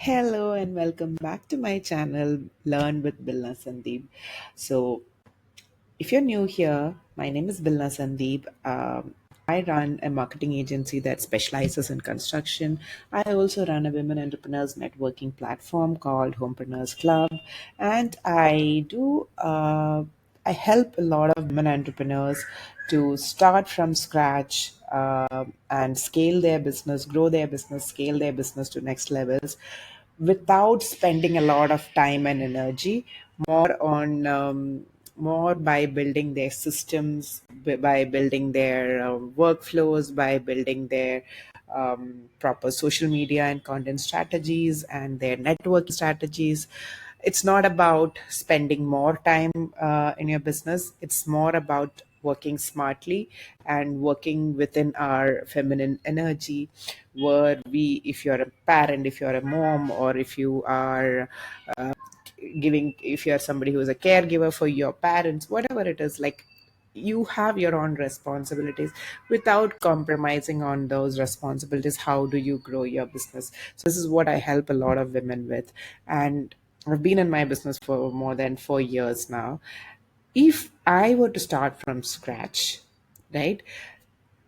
Hello and welcome back to my channel, Learn with Bilna Sandeep. So, if you're new here, my name is Bilna Sandeep. I run a marketing agency that specializes in construction. I also run a women entrepreneurs networking platform called Homepreneurs Club, and I help a lot of women entrepreneurs to start from scratch and scale their business, grow their business, scale their business to next levels without spending a lot of time and energy, more on more by building their systems, by building their workflows, by building their proper social media and content strategies and their network strategies. It's not about spending more time in your business. It's more about working smartly and working within our feminine energy, where we, if you're a parent, if you're a mom, or if you are if you're somebody who is a caregiver for your parents, whatever it is, like, you have your own responsibilities. Without compromising on those responsibilities, how do you grow your business? So this is what I help a lot of women with, and I've been in my business for more than 4 years now. If I were to start from scratch, right,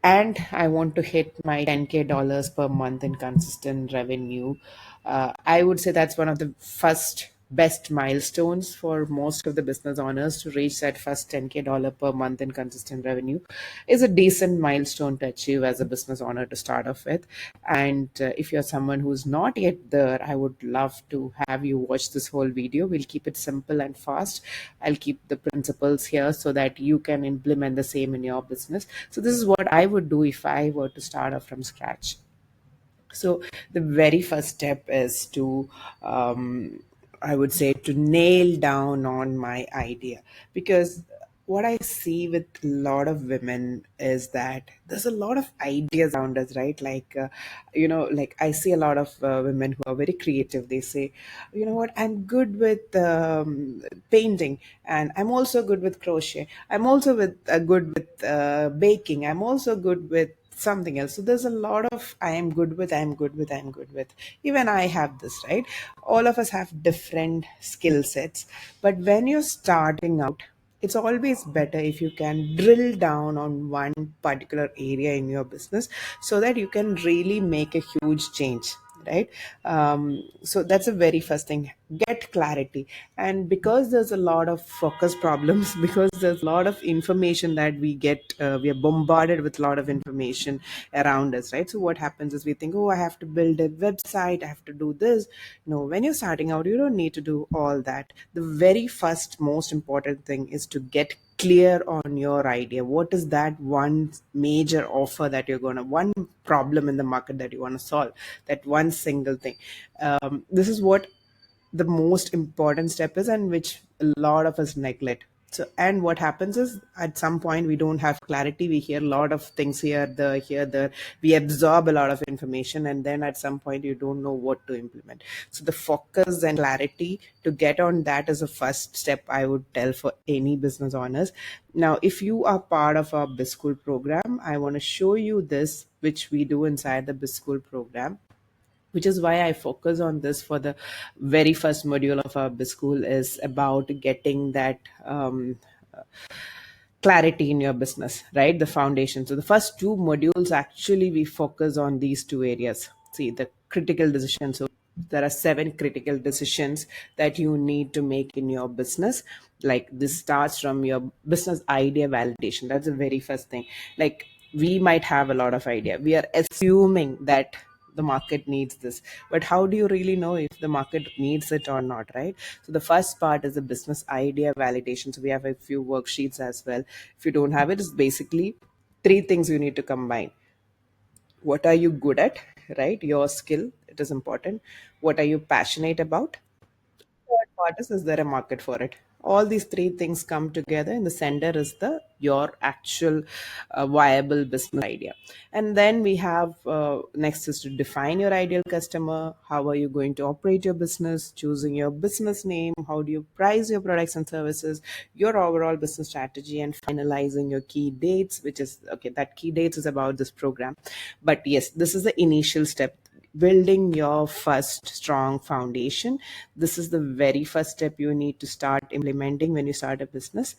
and I want to hit my 10K dollars per month in consistent revenue, I would say that's one of the first best milestones for most of the business owners. To reach that first 10K dollar per month in consistent revenue is a decent milestone to achieve as a business owner to start off with. And if you're someone who's not yet there, I would love to have you watch this whole video. We'll keep it simple and fast. I'll keep the principles here so that you can implement the same in your business. So this is what I would do if I were to start off from scratch. So the very first step is to, I would say, to nail down on my idea, because what I see with a lot of women is that there's a lot of ideas around us, right? Like I see a lot of women who are very creative. They say, you know what, I'm good with painting, and I'm also good with crochet. I'm also good with baking. I'm also good with something else. So there's a lot of I'm good with. Even I have this, right? All of us have different skill sets. But when you're starting out, it's always better if you can drill down on one particular area in your business so that you can really make a huge change, right? So that's the very first thing. Get clarity. And because there's a lot of focus problems, because there's a lot of information that we are bombarded with a lot of information around us, right? So what happens is we think, oh, I have to build a website, I have to do this. No, when you're starting out, you don't need to do all that. The very first most important thing is to get clear on your idea. What is that one major offer that you're going to, one problem in the market that you want to solve, that one single thing. This is what the most important step is, and which a lot of us neglect. So, and what happens is at some point we don't have clarity. We hear a lot of things here, there. We absorb a lot of information, and then at some point you don't know what to implement. So, the focus and clarity to get on that is the first step I would tell for any business owners. Now, if you are part of our BizSchool program, I want to show you this, which we do inside the BizSchool program, which is why I focus on this for the very first module of our school, is about getting that clarity in your business, right? The foundation. So the first two modules, actually we focus on these two areas. See, the critical decisions. So there are 7 critical decisions that you need to make in your business. Like, this starts from your business idea validation. That's the very first thing. Like, we might have a lot of idea. We are assuming that the market needs this, but how do you really know if the market needs it or not, right? So the first part is the business idea validation. So we have a few worksheets as well. If you don't have it, it's basically 3 things you need to combine. What are you good at, right? Your skill, it is important. What are you passionate about? Third part is there a market for it? All these 3 things come together. In the center is the your actual viable business idea. And then we have next is to define your ideal customer. How are you going to operate your business? Choosing your business name. How do you price your products and services? Your overall business strategy, and finalizing your key dates, which is okay. That key dates is about this program, but yes, this is the initial step. building your first strong foundation. This is the very first step you need to start implementing when you start a business.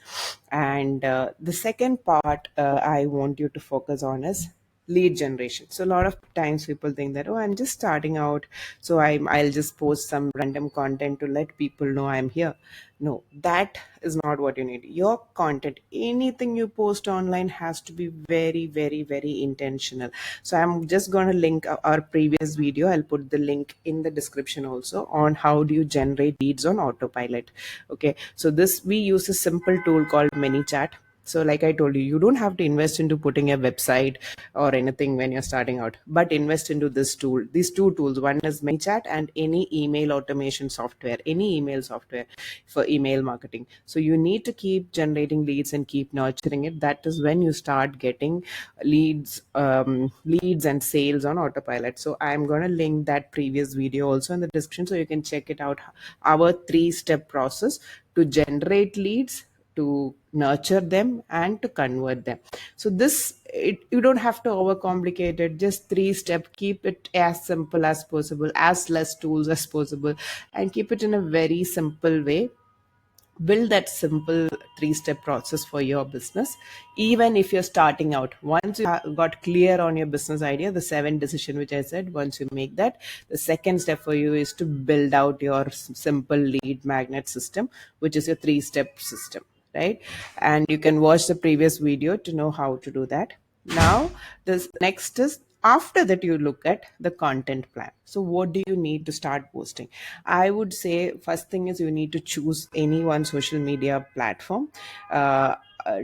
And the second part I want you to focus on is lead generation. So a lot of times people think that, oh, I'm just starting out, so I'll just post some random content to let people know I'm here. No, that is not what you need. Your content, anything you post online, has to be very, very, very intentional. So I'm just going to link our previous video. I'll put the link in the description also, on how do you generate leads on autopilot. Okay, so this, we use a simple tool called ManyChat. So like I told you, you don't have to invest into putting a website or anything when you're starting out, but invest into this tool, these two tools. One is ManyChat, and any email automation software, any email software for email marketing. So you need to keep generating leads and keep nurturing it. That is when you start getting leads and sales on autopilot. So I'm going to link that previous video also in the description, so you can check it out. Our 3-step process to generate leads, to nurture them, and to convert them. So you don't have to overcomplicate it. Just 3 step, keep it as simple as possible, as less tools as possible, and keep it in a very simple way. Build that simple 3-step process for your business. Even if you're starting out, once you got clear on your business idea, the 7 decision which I said, once you make that, the second step for you is to build out your simple lead magnet system, which is your 3-step system, right? And you can watch the previous video to know how to do that. Now, this next is, after that, you look at the content plan. So what do you need to start posting? I would say first thing is, you need to choose any one social media platform,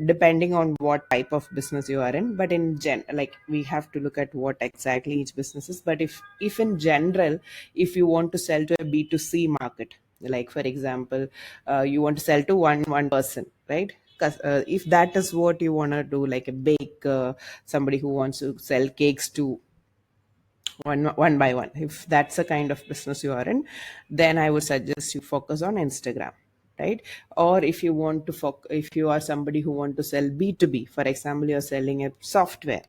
depending on what type of business you are in. But in like, we have to look at what exactly each business is. But if in general, if you want to sell to a B2C market, like for example, you want to sell to one person, right? If that is what you want to do, like a bake, somebody who wants to sell cakes to one by one, if that's the kind of business you are in, then I would suggest you focus on Instagram, right? Or if you want to if you are somebody who want to sell B2B, for example, you're selling a software,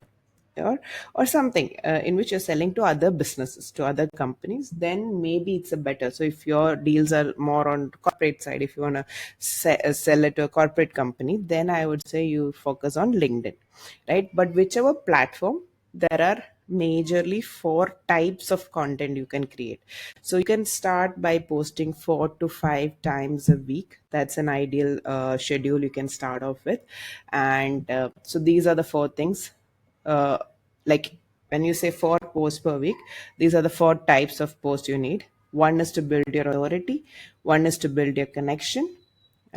or something in which you're selling to other businesses, to other companies, then maybe it's a better. So if your deals are more on corporate side, if you want to sell it to a corporate company, then I would say you focus on LinkedIn, right? But whichever platform, there are majorly 4 types of content you can create. So you can start by posting 4 to 5 times a week. That's an ideal schedule you can start off with. And so these are the 4 things. uh, like, when you say 4 posts per week, these are the 4 types of posts you need. One is to build your authority, one is to build your connection,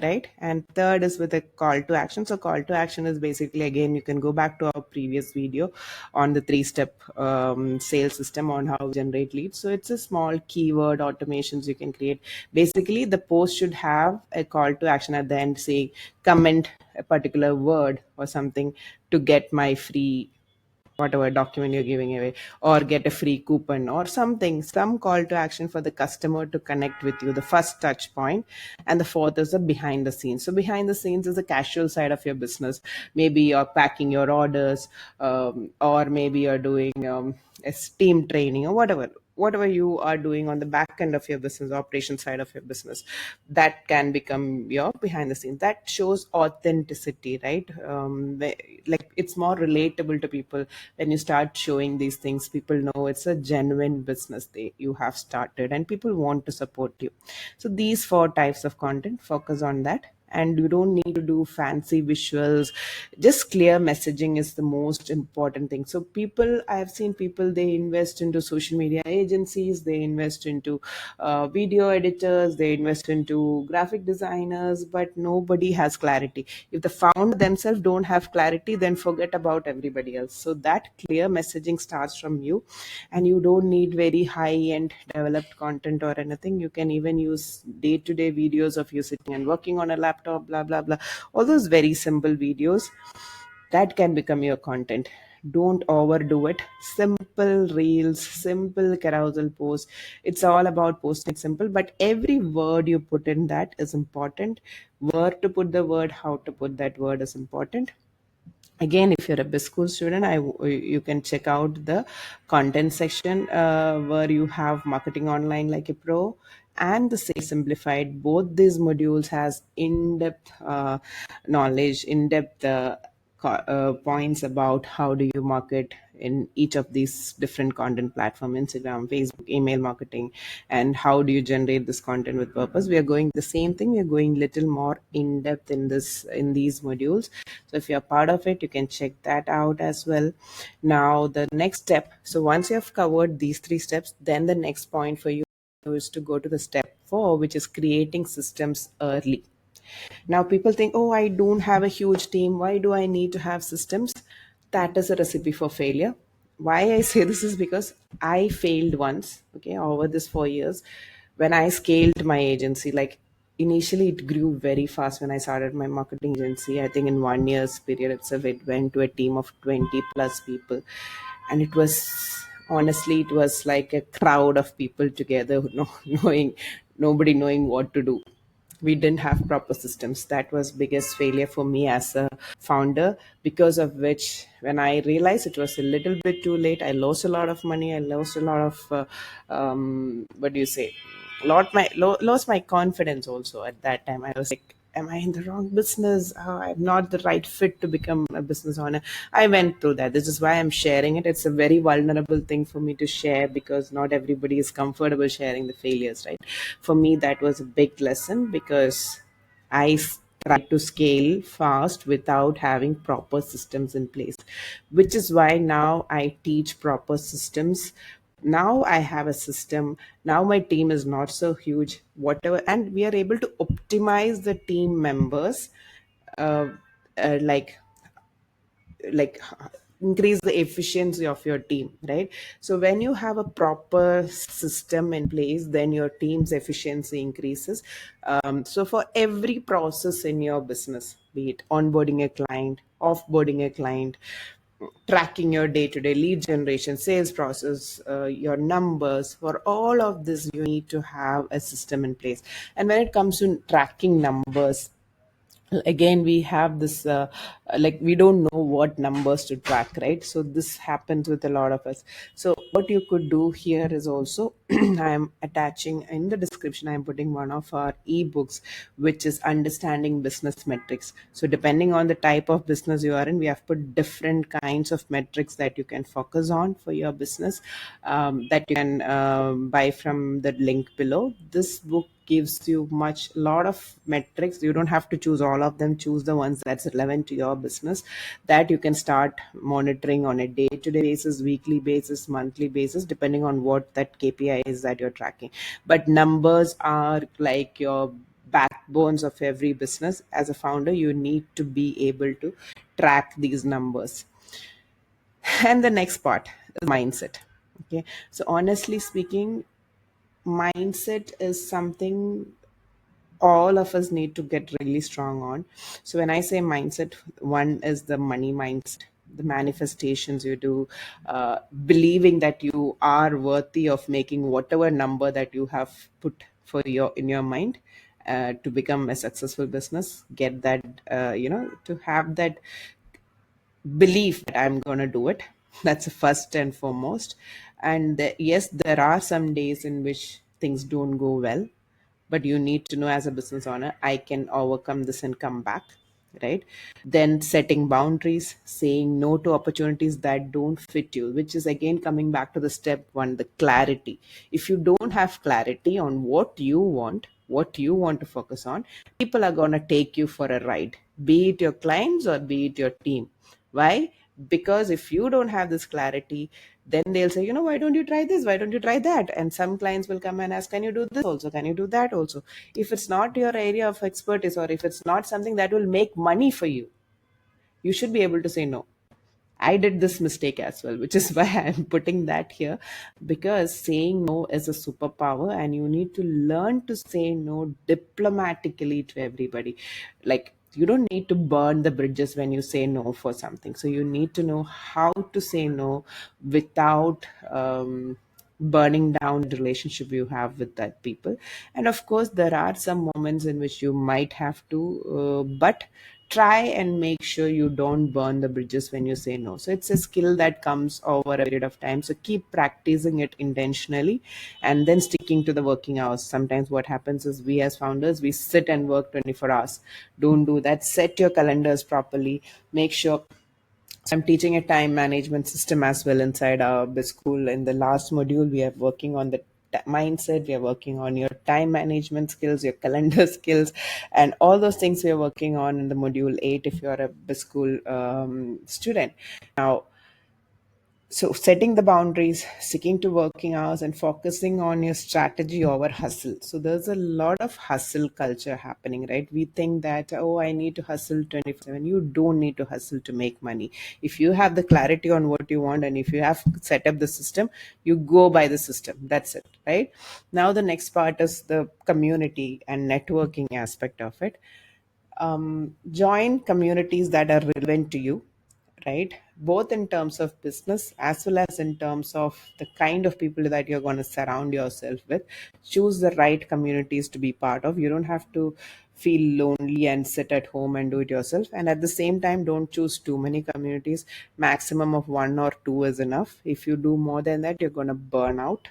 right? And third is with a call to action. So call to action is basically, again, you can go back to our previous video on the 3-step sales system, on how to generate leads. So it's a small keyword automations you can create. Basically, the post should have a call to action at the end, saying comment a particular word or something to get my free whatever document you're giving away, or get a free coupon or something, some call to action for the customer to connect with you, the first touch point. And the fourth is the behind the scenes. So behind the scenes is the casual side of your business. Maybe you're packing your orders, or maybe you're doing a steam training, or whatever you are doing on the back end of your business, operation side of your business, that can become your behind the scenes. That shows authenticity, right? Like, it's more relatable to people. When you start showing these things, people know it's a genuine business you have started, and people want to support you. So these 4 types of content, focus on that. And you don't need to do fancy visuals. Just clear messaging is the most important thing. So people, I have seen people, they invest into social media agencies, they invest into video editors, they invest into graphic designers, but nobody has clarity. If the founder themselves don't have clarity, then forget about everybody else. So that clear messaging starts from you. And you don't need very high end developed content or anything. You can even use day to day videos of you sitting and working on a laptop, blah blah blah, all those very simple videos, that can become your content. Don't overdo it. Simple reels, simple carousel posts, it's all about posting simple, but every word you put in that is important. Where to put the word, how to put that word is important. Again, if you're a biz school student, you can check out the content section, where you have marketing online like a pro and the sales simplified. Both these modules has in-depth knowledge, in-depth points about how do you market in each of these different content platform: Instagram, Facebook, email marketing, and how do you generate this content with purpose. We are going the same thing, we are going little more in depth in this, in these modules. So if you're part of it, you can check that out as well. Now the next step, so once you have covered these three steps, then the next point for you is to go to the step 4, which is creating systems early. Now people think, oh, I don't have a huge team. Why do I need to have systems? That is a recipe for failure. Why I say this is because I failed once, okay, over this 4 years when I scaled my agency. Like initially it grew very fast when I started my marketing agency. I think in 1 year's period itself, it went to a team of 20 plus people. And it was, honestly, it was like a crowd of people together, knowing, nobody knowing what to do. We didn't have proper systems. That was biggest failure for me as a founder, because of which when I realized it was a little bit too late, I lost a lot of money. I lost a lot of what do you say, lost my confidence also. At that time I was like, am I in the wrong business? I'm not the right fit to become a business owner. I went through that. This is why I'm sharing it. It's a very vulnerable thing for me to share, because not everybody is comfortable sharing the failures, right? For me, that was a big lesson, because tried to scale fast without having proper systems in place, which is why now I teach proper systems. Now I have a system. Now my team is not so huge, whatever, and we are able to optimize the team members, uh, like like increase the efficiency of your team, right? So when you have a proper system in place, then your team's efficiency increases. So for every process in your business, be it onboarding a client, offboarding a client, tracking your day-to-day lead generation, sales process, your numbers, for all of this you need to have a system in place. And when it comes to tracking numbers, again we have this, like we don't know what numbers to track, right? So this happens with a lot of us. So what you could do here is also I am attaching in the description, I am putting one of our ebooks, which is understanding business metrics. So depending on the type of business you are in, we have put different kinds of metrics that you can focus on for your business, that you can buy from the link below. This book gives you much lot of metrics. You don't have to choose all of them. Choose the ones that's relevant to your business, that you can start monitoring on a day-to-day basis, weekly basis, monthly basis, depending on what that KPI is that you're tracking. But numbers are like your backbones of every business. As a founder, you need to be able to track these numbers. And the next part is mindset. Okay, so honestly speaking, mindset is something all of us need to get really strong on. So when I say mindset, one is the money mindset, the manifestations you do, believing that you are worthy of making whatever number that you have put for your in your mind, to become a successful business. Get that, to have that belief that I'm going to do it. That's the first and foremost. And yes, there are some days in which things don't go well, but you need to know as a business owner, I can overcome this and come back, right? Then setting boundaries, saying no to opportunities that don't fit you, which is again coming back to the step 1, the clarity. If you don't have clarity on what you want to focus on, people are going to take you for a ride, be it your clients or be it your team. Why? Because if you don't have this clarity, then they'll say, why don't you try this? Why don't you try that? And some clients will come and ask, can you do this also? Can you do that also? If it's not your area of expertise, or if it's not something that will make money for you, you should be able to say no. I did this mistake as well, which is why I'm putting that here, because saying no is a superpower, and you need to learn to say no diplomatically to everybody. Like, you don't need to burn the bridges when you say no for something. So you need to know how to say no without burning down the relationship you have with that people. And of course, there are some moments in which you might have to, but try and make sure you don't burn the bridges when you say no. So it's a skill that comes over a period of time. So keep practicing it intentionally and then sticking to the working hours. Sometimes what happens is we as founders, we sit and work 24 hours. Don't do that. Set your calendars properly. Make sure. So I'm teaching a time management system as well inside our school. In the last module, we are working on the mindset. We are working on your time management skills, your calendar skills, and all those things we are working on in the module 8 if you are a school student. Now, so setting the boundaries, sticking to working hours, and focusing on your strategy over hustle. So there's a lot of hustle culture happening, right? We think that, oh, I need to hustle 24/7. You don't need to hustle to make money. If you have the clarity on what you want and if you have set up the system, you go by the system. That's it, right? Now the next part is the community and networking aspect of it. Join communities that are relevant to you, right? Both in terms of business as well as in terms of the kind of people that you're going to surround yourself with. Choose the right communities to be part of. You don't have to feel lonely and sit at home and do it yourself. And at the same time, don't choose too many communities. Maximum of one or two is enough. If you do more than that, you're going to burn out.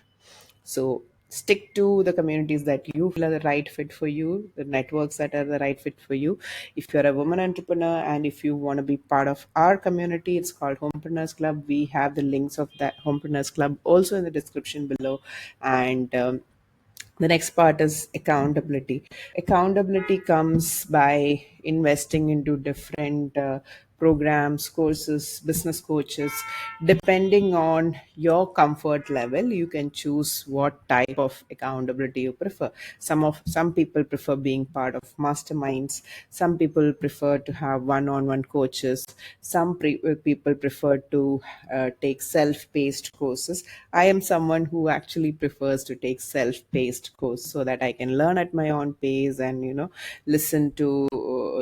So stick to the communities that you feel are the right fit for you, the networks that are the right fit for you. If you're a woman entrepreneur and if you want to be part of our community, it's called Homepreneurs Club. We have the links of that Homepreneurs Club also in the description below. And the next part is accountability. Accountability comes by investing into different programs, courses, business coaches. Depending on your comfort level, you can choose what type of accountability you prefer. Some people prefer being part of masterminds. Some people prefer to have one-on-one coaches. People prefer to take self-paced courses. I am someone who actually prefers to take self-paced course so that I can learn at my own pace and listen to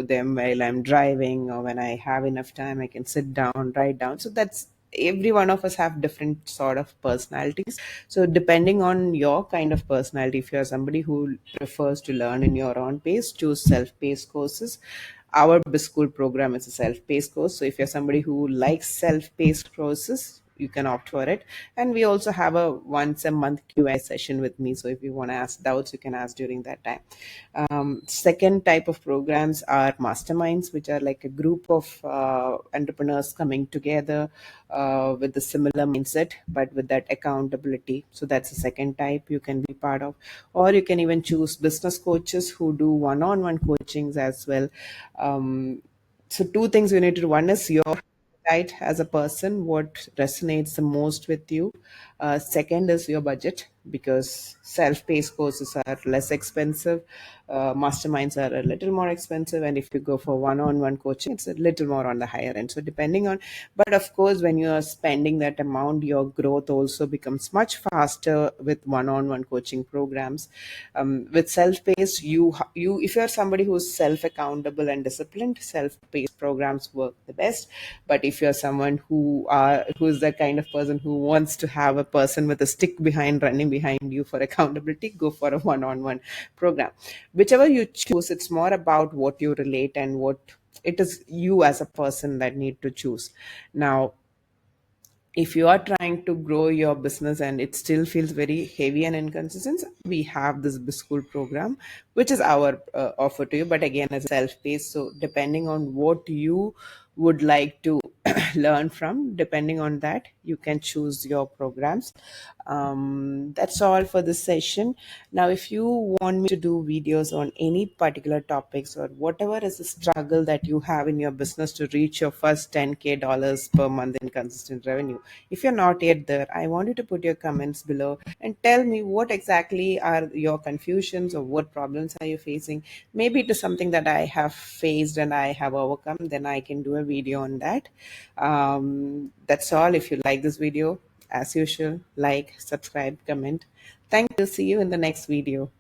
them while I'm driving, or when I have enough time I can sit down, write down. So that's, every one of us have different sort of personalities. So depending on your kind of personality, if you're somebody who prefers to learn in your own pace, choose self-paced courses. Our school program is a self-paced course. So if you're somebody who likes self-paced courses, you can opt for it. And we also have a once a month Q&A session with me. So if you want to ask doubts, you can ask during that time. Second type of programs are masterminds, which are like a group of entrepreneurs coming together with a similar mindset, but with that accountability. So that's the second type you can be part of. Or you can even choose business coaches who do one-on-one coachings as well. So two things you need to do. One is your right as a person, what resonates the most with you. Second is your budget, because self-paced courses are less expensive, masterminds are a little more expensive, and if you go for one-on-one coaching, it's a little more on the higher end. So depending on, but of course when you are spending that amount, your growth also becomes much faster with one-on-one coaching programs. With self-paced, you if you're somebody who's self-accountable and disciplined, self-paced programs work the best. But if you're someone who's the kind of person who wants to have a person with a stick behind running behind you for accountability, go for a one-on-one program. Whichever you choose, it's more about what you relate and what it is you as a person that need to choose. Now, if you are trying to grow your business and it still feels very heavy and inconsistent, we have this school program, which is our offer to you, but again as self-paced. So depending on what you would like to learn from, depending on that you can choose your programs. That's all for this session. Now if you want me to do videos on any particular topics or whatever is the struggle that you have in your business to reach your first 10K dollars per month in consistent revenue, if you're not yet there, I want you to put your comments below and tell me what exactly are your confusions or what problems are you facing. Maybe it is something that I have faced and I have overcome, then I can do a video on that. That's all. If you like this video, as usual, like, subscribe, comment. Thank you. See you in the next video.